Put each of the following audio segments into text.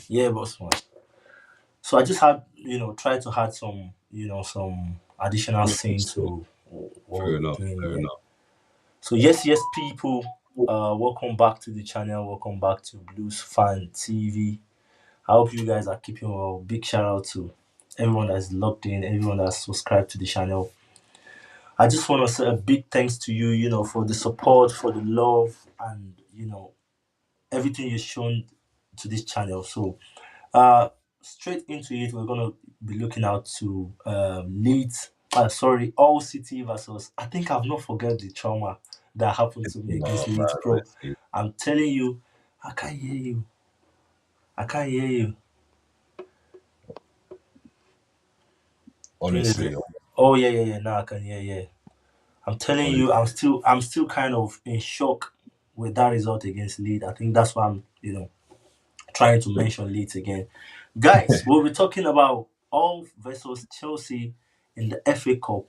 Yeah, boss man. So I just had, try to add some, some additional scene to what Fair we're enough. doing Fair here. enough. So yes, people, welcome back to the channel. Welcome back to Bluesfantv. I hope you guys are keeping well. Big shout out to everyone that's logged in, everyone that's subscribed to the channel. I just want to say a big thanks to you, for the support, for the love, and everything you've shown to this channel. So Uh, straight into it, we're gonna be looking out to Leeds. Sorry, All City versus. I think I've not forget the trauma that happened to me Oh against Leeds, man, bro. honestly, I'm telling you, I can't hear you. I can't hear you. Thing is, honestly, oh yeah. Now I can hear. Yeah, I'm telling honestly. you, I'm still kind of in shock with that result against Leeds. I think that's why I'm, trying to mention Leeds again. Guys, we'll be talking about all versus Chelsea in the FA Cup.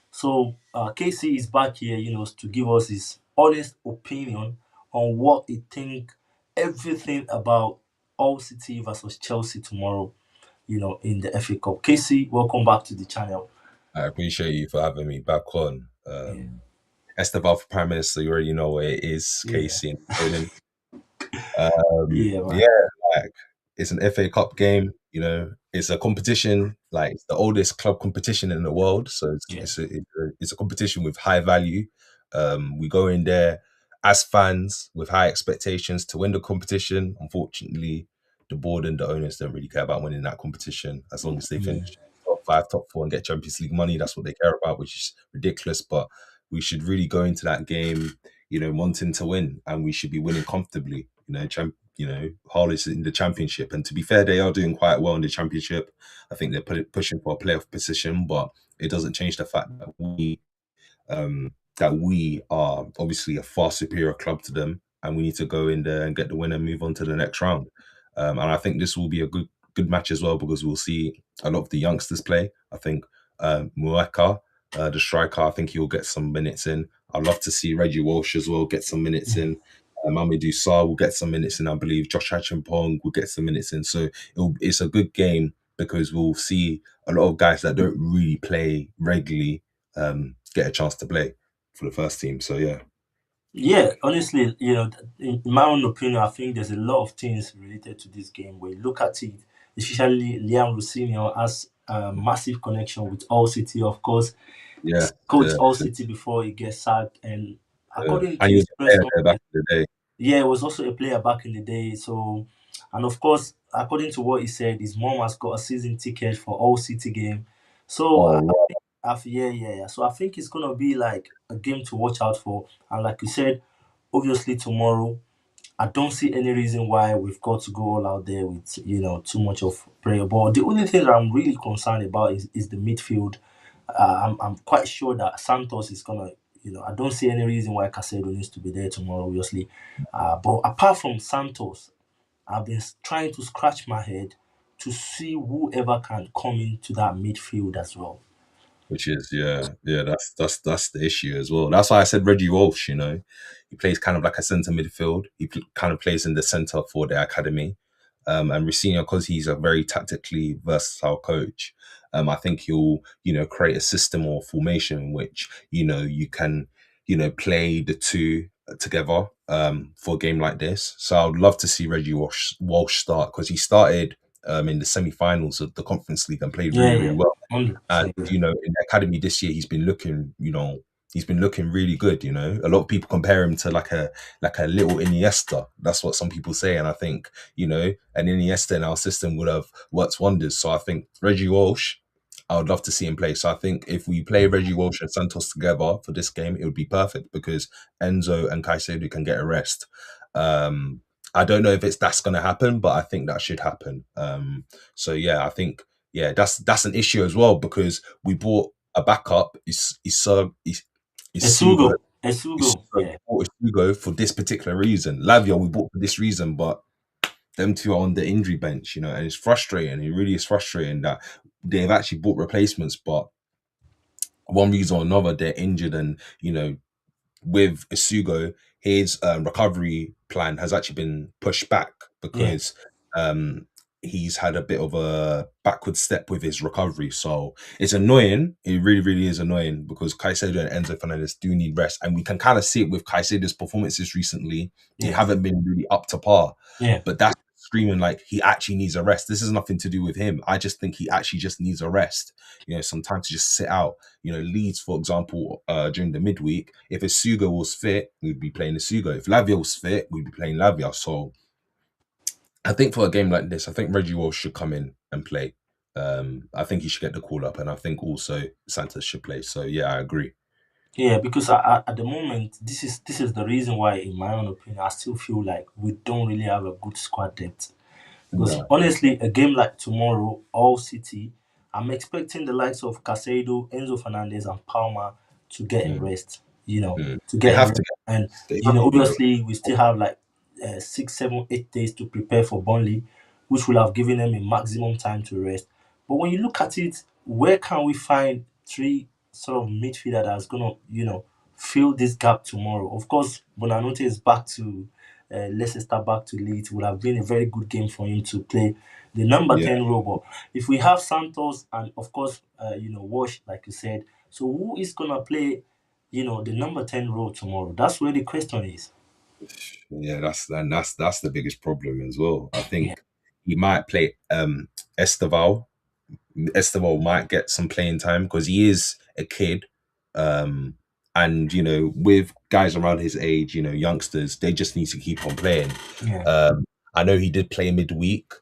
So KC is back here, to give us his honest opinion on what he think everything about All City versus Chelsea tomorrow, in the FA Cup. KC, welcome back to the channel. I appreciate you for having me back on. Yeah, Esteban for Prime Minister, you already know where it is, yeah, Casey and Tony. yeah, man. Yeah, like it's an FA Cup game. It's a competition. Like it's the oldest club competition in the world, so it's Yeah, it's a, it's a, it's a competition with high value. We go in there as fans with high expectations to win the competition. Unfortunately, the board and the owners don't really care about winning that competition as long as they yeah, finish top five, top four, and get Champions League money. That's what they care about, which is ridiculous. But we should really go into that game, wanting to win, and we should be winning comfortably. Hull is in the championship, and to be fair, they are doing quite well in the championship. I think they're pushing for a playoff position, but it doesn't change the fact that we are obviously a far superior club to them, and we need to go in there and get the win and move on to the next round. And I think this will be a good match as well because we'll see a lot of the youngsters play. I think Mueka, the striker, I think he'll get some minutes in. I'd love to see Reggie Walsh as well get some minutes in. Mamadou Sarr will get some minutes in, I believe. Josh Hachimpong will get some minutes in. So it's a good game because we'll see a lot of guys that don't really play regularly get a chance to play for the first team. So yeah, Yeah, honestly, in my own opinion, I think there's a lot of things related to this game. When you look at it, especially Liam Rosinho has a massive connection with All City, of course. yeah, Coach yeah, All City before he gets sacked, and yeah. according And to he was his a press player there back conference, in the day. yeah, he was also a player back in the day. So, and of course, according to what he said, his mom has got a season ticket for All City game. So, Oh wow, yeah. So I think it's gonna be like a game to watch out for. And like you said, obviously tomorrow, I don't see any reason why we've got to go all out there with too much of prayer. But the only thing that I'm really concerned about is the midfield. I'm quite sure that Santos is gonna. I don't see any reason why Casado needs to be there tomorrow. Obviously, but apart from Santos, I've been trying to scratch my head to see whoever can come into that midfield as well. which is yeah. That's the issue as well. That's why I said Reggie Walsh. He plays kind of like a centre midfield. Kind of plays in the centre for the academy. And Ricino, because he's a very tactically versatile coach, I think he'll create a system or formation in which you can play the two together for a game like this. So I would love to see Walsh start because he started in the semi-finals of the Conference League and played Yeah, really yeah, really well. And 100%. Yeah. in the academy this year, he's been looking really good. A lot of people compare him to like a little Iniesta. That's what some people say, and I think an Iniesta in our system would have worked wonders. So I think Reggie Walsh, I would love to see him play. So I think if we play Reggie Walsh and Santos together for this game, it would be perfect because Enzo and Caicedo can get a rest. Um, I don't know if that's going to happen, but I think that should happen. So yeah, I think that's an issue as well because we bought a backup. Is Sugo. Esugo, We yeah. bought Sugo for this particular reason. Lavia we bought for this reason, but them two are on the injury bench, and it's frustrating. It really is frustrating that they've actually bought replacements, but one reason or another they're injured, and with Isugo, his recovery plan has actually been pushed back Yeah. because um, he's had a bit of a backward step with his recovery. So it's annoying. It really, really is annoying because Caicedo and Enzo Fernandez do need rest. And we can kind of see it with Caicedo's performances recently. They Yeah, haven't been really up to par. yeah, But that's screaming like he actually needs a rest. This has nothing to do with him. I just think he actually just needs a rest. Sometimes to just sit out. Leeds, for example, during the midweek, if Isugo was fit, we'd be playing Isugo. If Lavia was fit, we'd be playing Lavia. So I think for a game like this, I think Reggie Welsh should come in and play. I think he should get the call up, and I think also Santos should play. So yeah, I agree. yeah. Because at the moment, this is the reason why, in my own opinion, I still feel like we don't really have a good squad depth. Because Yeah, honestly, a game like tomorrow, all City, I'm expecting the likes of Casado, Enzo Fernandez, and Palmer to get a mm, rest. mm. To They get a have rest. to. And They have to get a obviously, we still have like 6, 7, 8 days to prepare for Burnley, which will have given them a maximum time to rest. But when you look at it, where can we find three sort of midfielder that's gonna, fill this gap tomorrow? Of course, Bonanote is back to Leicester, back to Leeds. Would have been a very good game for him to play the number yeah. 10 role. But if we have Santos and of course, Wash, like you said, so who is gonna play, the number 10 role tomorrow? That's where the question is. Yeah, that's the biggest problem as well. I Yeah, think he might play Esteval. Esteval might get some playing time because he is a kid. Um, and with guys around his age, youngsters, they just need to keep on playing. yeah. I know he did play midweek,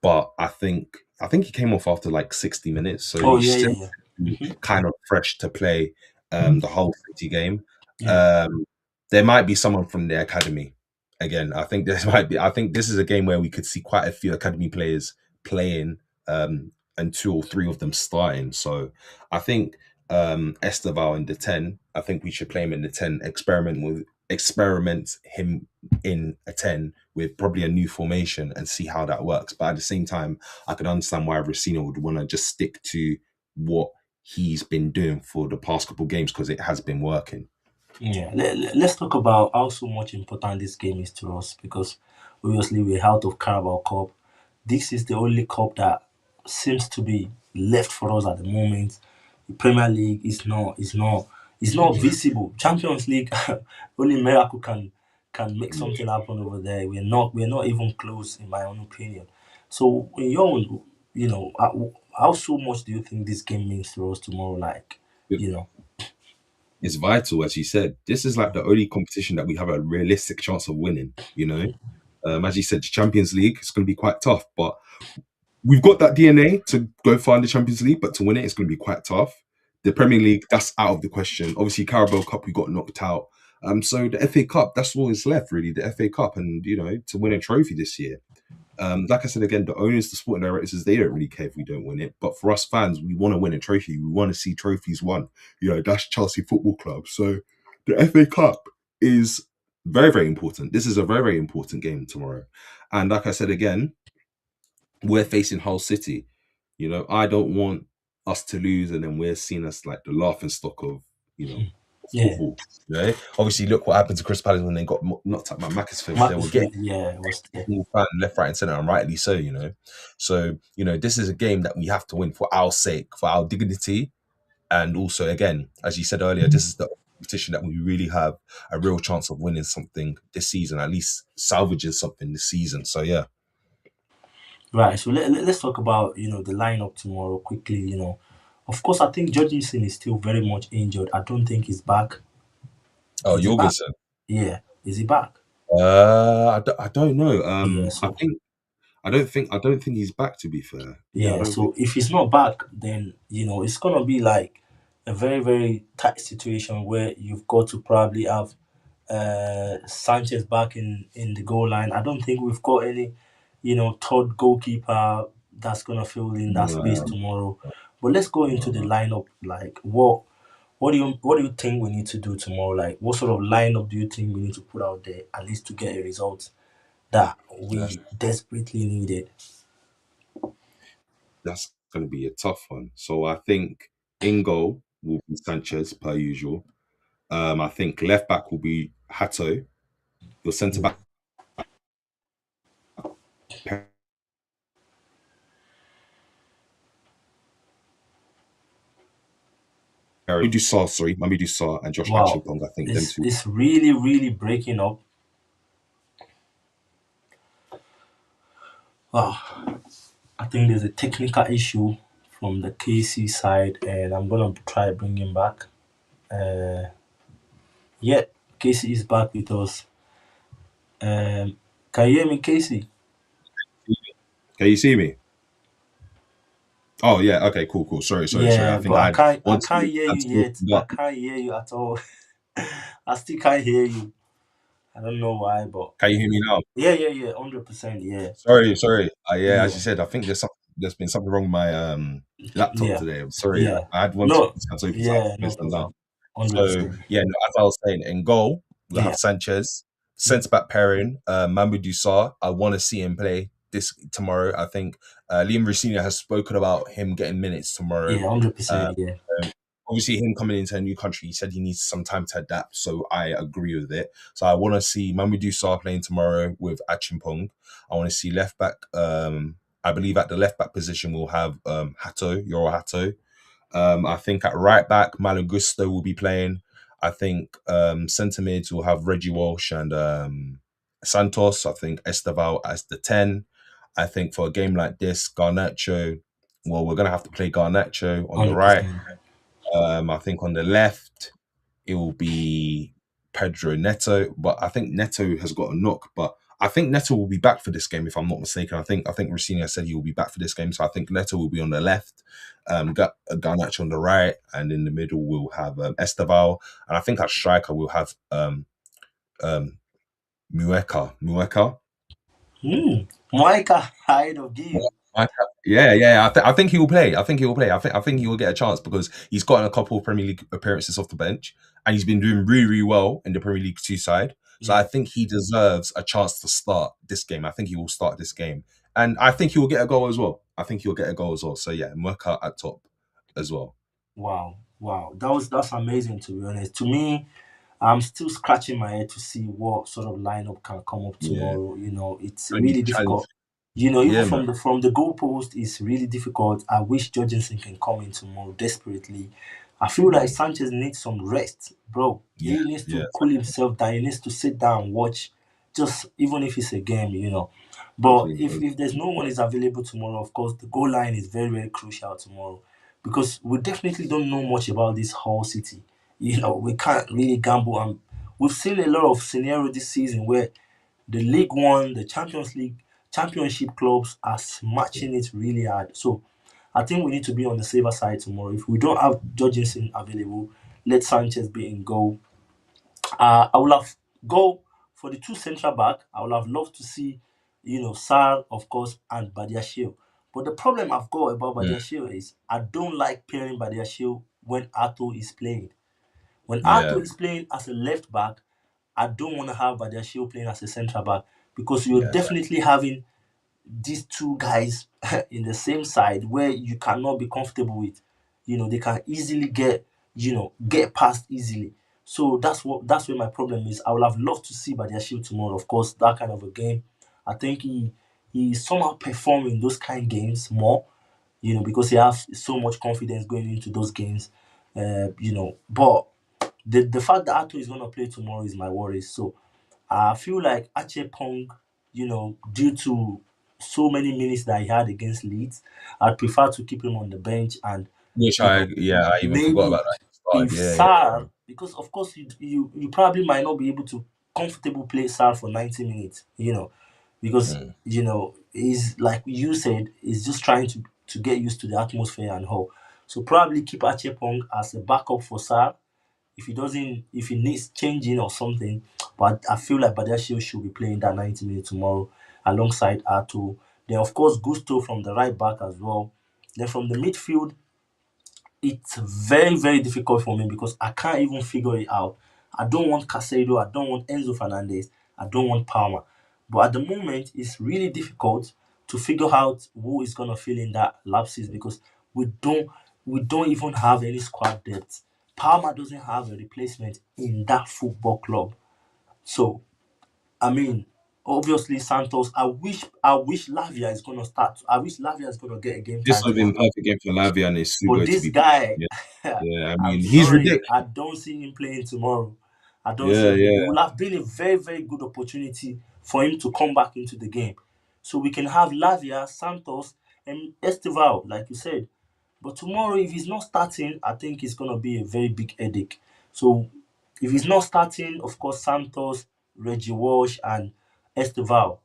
but I think he came off after like 60 minutes, so Oh he's yeah, still yeah, yeah. kind of fresh to play the whole City game. Yeah, Um, there might be someone from the academy. Again, I think this might be. I think this is a game where we could see quite a few academy players playing, and two or three of them starting. So I think Esteval in the 10. I think we should play him in the 10. Experiment him in a 10 with probably a new formation and see how that works. But at the same time, I can understand why Racino would want to just stick to what he's been doing for the past couple games because it has been working. yeah. Let's talk about how so much important this game is to us because obviously we're out of Carabao Cup. This is the only cup that seems to be left for us at the moment. The Premier League is not visible. Champions League, only miracle can make something happen over there. We're not even close, in my own opinion. So, in your own, how so much do you think this game means to us tomorrow? Like, you know, It's vital, as you said. This is like the only competition that we have a realistic chance of winning. As you said, the Champions League it's going to be quite tough, but we've got that DNA to go find the Champions League, but to win it, it's going to be quite tough. The Premier League, that's out of the question. Obviously, Carabao Cup, we got knocked out. So the FA Cup, that's all that's left, really. The FA Cup, and to win a trophy this year. Like I said again, the owners, the sporting directors, they don't really care if we don't win it. But for us fans, we want to win a trophy. We want to see trophies won. That's Chelsea Football Club. So the FA Cup is very, very important. This is a very, very important game tomorrow. And like I said again, we're facing Hull City. I don't want us to lose and then we're seen as like the laughing stock of, yeah, football. Obviously, look what happened to Chris Palace when they got knocked out by Macclesfield. They were getting Macclesfield, yeah, it was there. fan left, right, and center, and rightly so. So this is a game that we have to win for our sake, for our dignity, and also again, as you said earlier, this is the competition that we really have a real chance of winning something this season, at least salvaging something this season. So yeah. Right. So let's talk about the lineup tomorrow quickly. Of course, I think Jorgensen is still very much injured. I don't think he's back. Oh, Is he back? Jorgensen. Yeah. Is he back? I don't know. Yeah. I So think I don't think he's back. To be fair, yeah, I yeah. don't think. So if he's not back, then it's gonna be like a very very tight situation where you've got to probably have Sanchez back in the goal line. I don't think we've got any third goalkeeper that's gonna fill in that space No, tomorrow. But let's go into the no, lineup. Like what do you think we need to do tomorrow? Like what sort of lineup do you think we need to put out there at least to get a result that that's we desperately needed? that's going to be a tough one. So I think in goal will be Sanchez per usual. I think left back will be Hato. Your centre Yeah. back Mamadou Sarr and Josh Wow, Achimpong. I think them it's two. it's really really breaking up. Wow, I think there's a technical issue from the KC side, and I'm gonna try bringing back. Uh, yeah, Casey is back with us. Can you hear me, Casey? Can you see me? Oh yeah. Okay. Cool. Cool. Sorry. I Yeah, think but I had I one can't hear you had to yet. I can't hear you at all. I still can't hear you. I don't know why, but Can you hear me now? yeah, 100%, yeah, Sorry. Yeah, as you yeah, said, I think there's been something wrong with my laptop yeah, today. I'm sorry. yeah. I had one too No, many tabs open, so I had yeah, to no close them down. problem. So 100%. yeah, no, as I was saying, in goal we'll Yeah, have Sanchez, centre back pairing, Mamadou Sarr. I want to see him play this tomorrow. I think Liam Rosina has spoken about him getting minutes tomorrow. yeah, hundred Um, percent, yeah, so obviously, him coming into a new country, he said he needs some time to adapt. So I agree with it. So I want to see Mamadou Sarr playing tomorrow with Achimpong. I want to see left back. I believe at the left back position we'll have Yoro Hato. I think at right back, Malagusto will be playing. I think centre mids will have Reggie Walsh and Santos. I think Esteval as the 10. I think for a game like this, Garnacho, well, we're going to have to play Garnacho on the hundred right. percent. I think on the left, it will be Pedro Neto, but I think Neto has got a knock. But I think Neto will be back for this game, if I'm not mistaken. I think Rossini said he will be back for this game, so I think Neto will be on the left, got Garnacho on the right, and in the middle we'll have Esteval, and I think at striker we'll have um, Mueka. Micah, I don't give. I, yeah. I think he will play. I think he will get a chance because he's gotten a couple of Premier League appearances off the bench, and he's been doing really, really well in the Premier League two side. So I Yeah, think he deserves a chance to start this game. I think he will start this game, and I think he will get a goal as well. So yeah, Merca at top as well. wow, that's amazing to be honest. To me, I'm still scratching my head to see what sort of lineup can come up Yeah, tomorrow. It's I need really to challenge. difficult. Even Yeah, man. from the goalpost, it's really difficult. I wish Jorgensen can come in tomorrow desperately. I feel like Mm. Sanchez needs some rest, bro. Yeah, He needs yeah. to cool himself down. He needs to sit down and watch, just even if it's a game. But if there's no one is available tomorrow, of course, the goal line is very, very crucial tomorrow because we definitely don't know much about this Hull City. We can't really gamble, and we've seen a lot of scenario this season where the League One, the Champions League, Championship clubs are smashing it really hard. So I think we need to be on the safer side tomorrow. If we don't have Jorgensen available, let Sanchez be in goal. I would have go for the two central back. I would have loved to see, Sar, of course, and Badiashile. But the problem I've got about Mm. Badiashile is I don't like pairing Badiashile when Ato is playing. When Ato Yeah, is playing as a left back, I don't want to have Badiashile playing as a central back because you're yeah, definitely having these two guys in the same side where you cannot be comfortable with. They can easily get past easily. So that's where my problem is. I would have loved to see Badiashile tomorrow. Of course, that kind of a game. I think he somehow perform in those kind of games more, because he has so much confidence going into those games. But the fact that Ato is gonna play tomorrow is my worry. So I feel like Ache Pong, due to so many minutes that he had against Leeds, I'd prefer to keep him on the bench and, which you know, I even forgot maybe about that. if Started. Yeah. Sar, because of course you probably might not be able to comfortable play Sar for 90 minutes, because, Mm. he's like you said, he's just trying to get used to the atmosphere and all. So probably keep Ache Pong as a backup for Sar if he needs changing or something. But I feel like Badiashile should be playing that 90 minutes tomorrow alongside Ato. Then of course Gusto from the right back as well. Then from the midfield, it's very, very difficult for me because I can't even figure it out. I don't want Casado, I don't want Enzo Fernandez, I don't want Palmer. But at the moment, it's really difficult to figure out who is gonna fill in that lapses because we don't we don't even have any squad depth. Palmer doesn't have a replacement in that football club. So I mean, obviously Santos. I wish Lavia is gonna start. I wish Lavia is gonna get a game This time would have been tomorrow. perfect game for Lavia, and it's too But good to this be. guy, Yeah. Yeah, I I'm mean, he's sorry, ridiculous. I don't see him playing tomorrow. I don't see Yeah, him. It yeah, would have been a very, very good opportunity for him to come back into the game. So we can have Lavia, Santos, and Estival, like you said. But tomorrow, if he's not starting, I think it's going to be a very big headache. So if he's not starting, of course, Santos, Reggie Walsh, and Estival,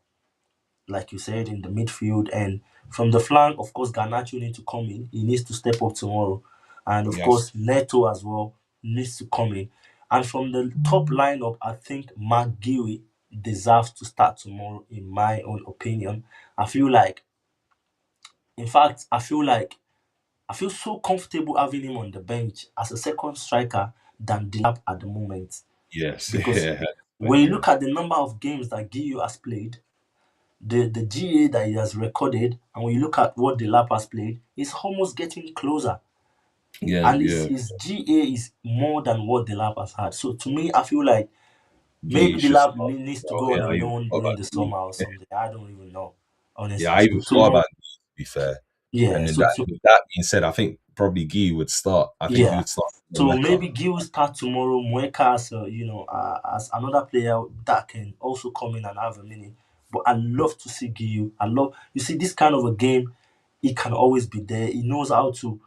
like you said, in the midfield. And from the flank, of course, Garnacho needs to come in. He needs to step up tomorrow. And of yes, course, Neto as well needs to come in. And from the top lineup, I think McGeary deserves to start tomorrow, in my own opinion. I feel like, in fact, I feel so comfortable having him on the bench as a second striker than Delap at the moment. yes, Because yeah, when you definitely, look at the number of games that Gio has played, the GA that he has recorded, and when you look at what Delap has played, it's almost getting closer. yeah, And yeah. his GA is more than what Delap has had. So to me, I feel like Gee, maybe should Delap start. needs to Oh go on yeah, a I even loan forgot during about the Gee. summer or something. I don't even know, Yeah, honestly. I So even forgot tomorrow, about Gee, to be fair. yeah. And then So that to, with that being said, I think probably Gee would start. I think he Yeah. would start with So Mecca. maybe Gil start tomorrow. Mueka as as another player that can also come in and have a minute. But I love to see Gil. I love you see this kind of a game. He can always be there. He knows how to,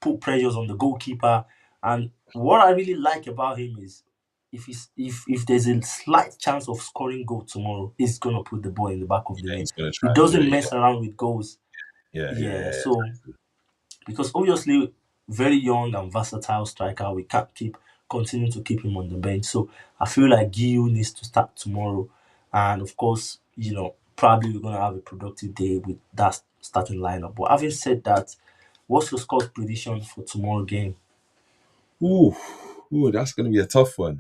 put pressures on the goalkeeper. And what I really like about him is if there's a slight chance of scoring goal tomorrow, he's gonna put the ball in the back of the Yeah, net. he's gonna He try and do doesn't it. mess around with goals. Yeah, yeah, yeah, Yeah. yeah. So because obviously very young and versatile striker, we can't keep continue to keep him on the bench. So I feel like Gio needs to start tomorrow, and of course, probably we're gonna have a productive day with that starting lineup. But having said that, what's your score prediction for tomorrow game? Ooh, ooh, that's gonna be a tough one.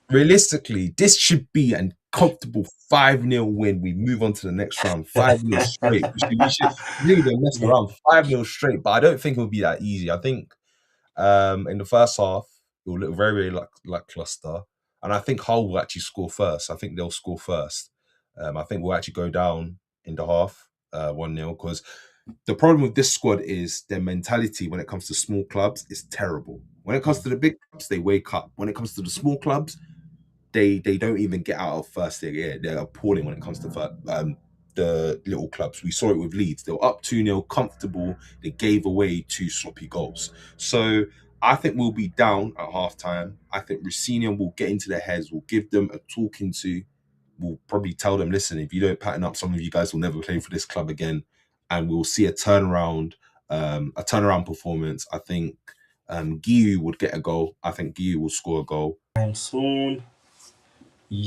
Realistically, this should be a comfortable 5-0 win. We move on to the next round. 5-0 straight. We shouldn't even mess Yeah, around. 5-0 straight. But I don't think it'll be that easy. I think in the first half, it will look very, very lackluster. And I think Hull will actually score first. I think they'll score first. I think we'll actually go down in the half 1-0 because the problem with this squad is their mentality when it comes to small clubs is terrible. When it comes to the big clubs, they wake up. When it comes to the small clubs, they don't even get out of first league. Yeah, they're appalling when it comes to the little clubs. We saw it with Leeds. They were up 2-0, comfortable. They gave away two sloppy goals. So I think we'll be down at half time. I think Rossinian will get into their heads, will give them a talking to, will probably tell them, listen, if you don't pattern up, some of you guys will never play for this club again. And we'll see a turnaround performance. I think Giu would get a goal. I think Giu will score a goal. time soon.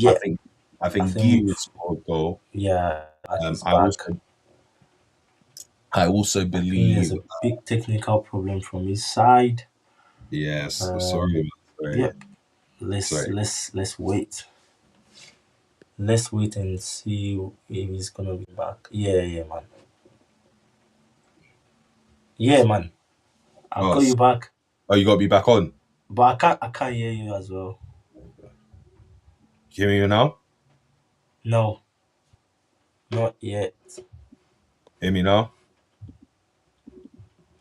I Yeah, think I I think Guy think will score a goal. yeah, Um, he's I back. also I also I think there's believe a big technical problem from his side. yes. Um, Sorry, man. Sorry, yep. Let's sorry. let's let's wait. Let's wait and see if he's gonna be back. Yeah, yeah, man. Yeah, man. I'll Oh, call you back. oh, you got to be back on. But I can't hear you as well. You hear me now? No, not yet. Hear me now?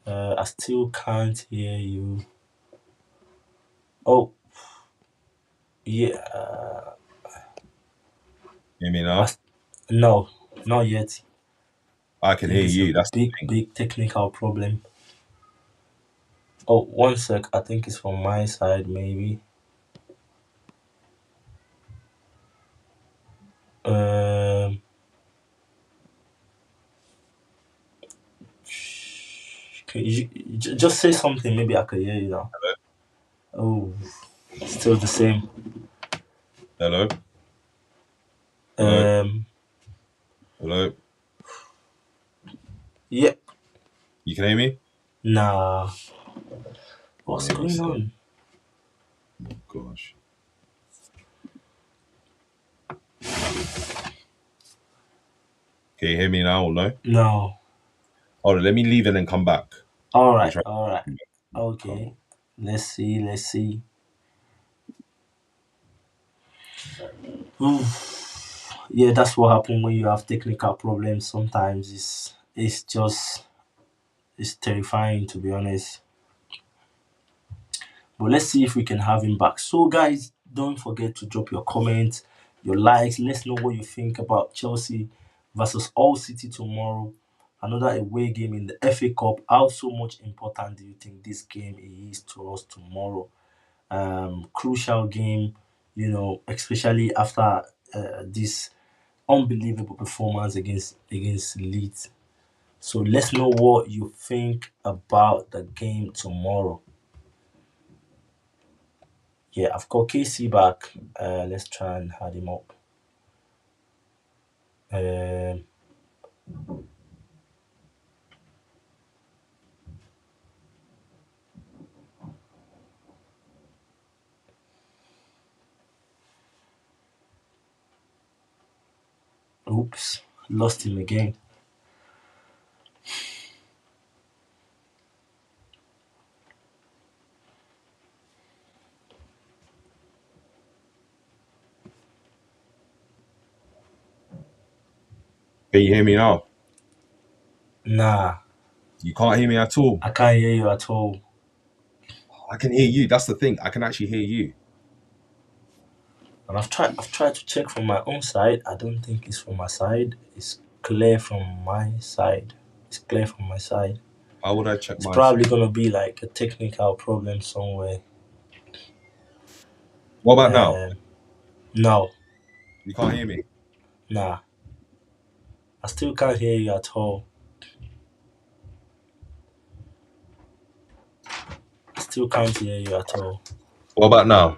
I still can't hear you. Oh, yeah. Hear me I, now? s- no, not yet. I I can think hear it's a you. That's the big, thing. big technical problem. Oh, one sec. I think it's from my side, maybe. Um, can just say something? Maybe I could hear you now. Oh, still the same. Hello, hello, Um, hello. yeah. You can hear me? Nah. Oh, What's yeah, going so on? gosh. Can you hear me now or no? No. Hold on, let me leave and then come back. All Let me right. try. All right. Come Okay. on. Let's see. Let's see. Oof. Yeah, that's what happens when you have technical problems. Sometimes it's just It's terrifying, to be honest. But let's see if we can have him back. So, guys, don't forget to drop your comments, your likes. Let's know what you think about Chelsea versus All City tomorrow. Another away game in the FA Cup. How so much important do you think this game is to us tomorrow? Crucial game, especially after this unbelievable performance against Leeds. So let's know what you think about the game tomorrow. Yeah, I've got KC back. Let's try and add him up. Um, oops, lost him again. Can you hear me now? Nah, You can't hear me at all. I can't hear you at all. I can hear you. That's the thing. I can actually hear you. And I've tried to check from my own side. I don't think it's from my side. It's clear from my side. It's clear from my side. How would I check It's my probably side? gonna be like a technical problem somewhere. What about now? Um, no, You can't hear me. nah, I still can't hear you at all. I still can't hear you at all. What about now?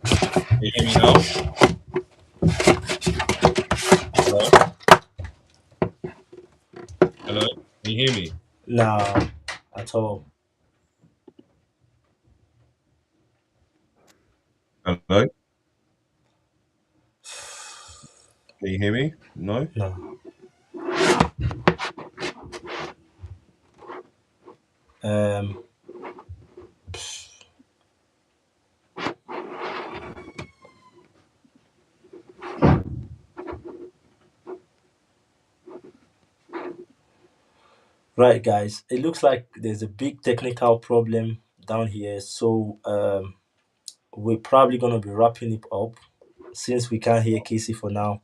Can you hear me now? Hello? Hello? Can you hear me? Nah, at all. Hello? Can you hear me? No? No. Um, right, guys. It looks like there's a big technical problem down here. So we're probably gonna be wrapping it up since we can't hear Casey for now.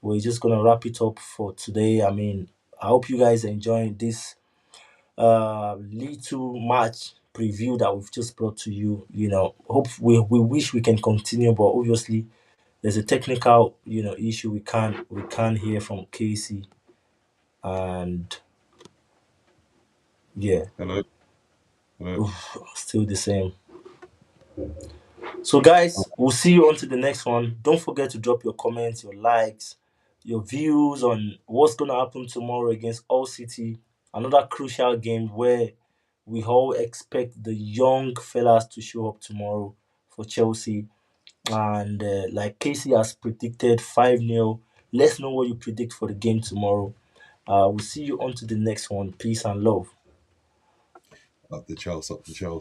We're just gonna wrap it up for today. I mean, I hope you guys are enjoying this little match preview that we've just brought to you. Hope we wish we can continue, but obviously there's a technical issue. We can't hear from Casey, and yeah, Hello? Hello? still the same. So, guys, we'll see you on to the next one. Don't forget to drop your comments, your likes, your views on what's going to happen tomorrow against All City. Another crucial game where we all expect the young fellas to show up tomorrow for Chelsea. And like Casey has predicted 5-0. Let's know what you predict for the game tomorrow. We'll see you on to the next one. Peace and love. Up the Chelsea, up the Chelsea.